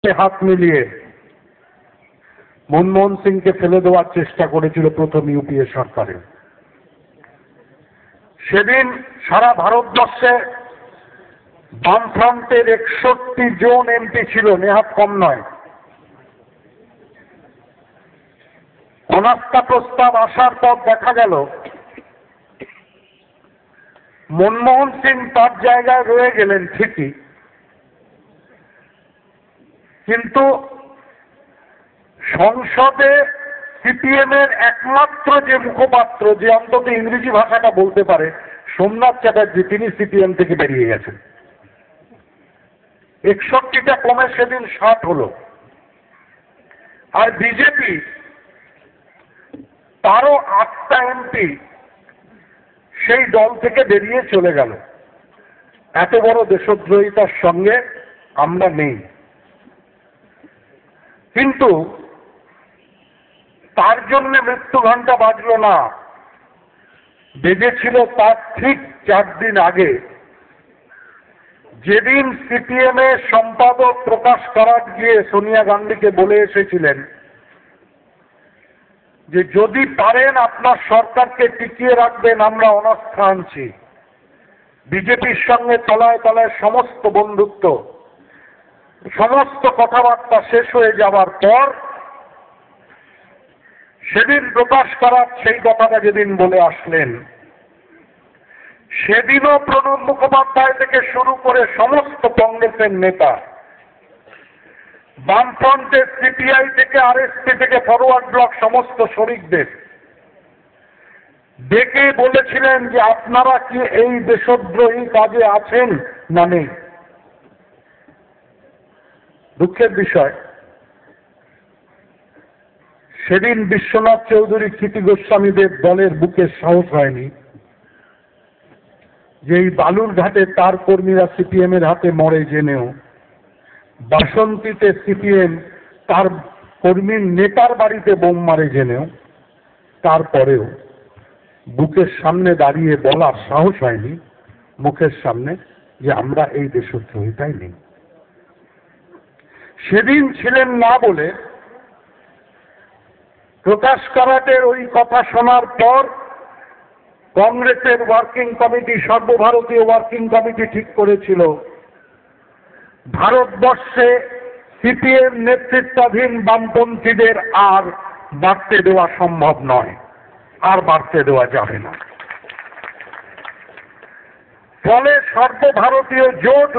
হাত মিলিয়ে মনমোহন সিংকে ফেলে দেওয়ার চেষ্টা করেছিল প্রথম ইউপিএ সরকারে। সেদিন সারা ভারতবর্ষে বামফ্রন্টের 61 জন এমপি ছিল, নেহাত কম নয়। অনাস্থা প্রস্তাব আসার পর দেখা গেল মনমোহন সিং তার জায়গায় রয়ে গেলেন ঠিকই, কিন্তু সংসদে সিপিএম এর একমাত্র যে মুখপাত্র, যে অন্তত ইংরেজি ভাষাটা বলতে পারে, সোমনাথ চ্যাটার্জি, তিনি সিপিএম থেকে বেরিয়ে গেছেন। 61টা কমে সেদিন 60 হলো। আর বিজেপি তারও 8টা এমপি সেই দল থেকে বেরিয়ে চলে গেল। এত বড় দেশদ্রোহিতার সঙ্গে আমরা নেই। কিন্তু তার জন্য মৃত্যু ঘণ্টা বাজলো না, বেজেছিল তার ঠিক 4 দিন আগে, যেদিন সিপিএম এর সম্পাদক প্রকাশ কারাট গিয়ে সোনিয়া গান্ধীকে বলে এসেছিলেন যে যদি পারেন আপনার সরকারকে টিকিয়ে রাখবেন, আমরা অনাস্থা আনছি। বিজেপির সঙ্গে তলায় তলায় সমস্ত বন্ধুত্ব, সমস্ত কথাবার্তা শেষ হয়ে যাবার পর সেদিন প্রকাশ কারাট সেই কথাটা যেদিন বলে আসলেন, সেদিনও প্রণব মুখোপাধ্যায় থেকে শুরু করে সমস্ত কংগ্রেসের নেতা, বামফ্রন্টের সিপিআই থেকে আরএসপি থেকে ফরওয়ার্ড ব্লক সমস্ত শরিকদের ডেকে বলেছিলেন যে আপনারা কি এই দেশদ্রোহী কাজে আছেন না নেই। দুঃখের বিষয়, সেদিন বিশ্বনাথ চৌধুরী, কীর্তি গোস্বামীদের দলের বুকে সাহস হয়নি যে এই বালুরঘাটে তার কর্মীরা সিপিএম এর হাতে মরে জেনেও, বাসন্তীতে সিপিএম তার কর্মীর নেতার বাড়িতে বোম মারে জেনেও, তারপরেও বুকের সামনে দাঁড়িয়ে বলার সাহস হয়নি মুখের সামনে যে আমরা এই দেশদ্রোহিতায় নেই। সেদিন ছিলেন না বলে প্রকাশ কারাটের ওই কথা শোনার পর কংগ্রেসের ওয়ার্কিং কমিটি, সর্বভারতীয় ওয়ার্কিং কমিটি ঠিক করেছিল ভারতবর্ষে সিপিএম নেতৃত্বাধীন বামপন্থীদের আর বাড়তে দেওয়া সম্ভব নয়, আর বাড়তে দেওয়া যাবে না। ফলে সর্বভারতীয় জোট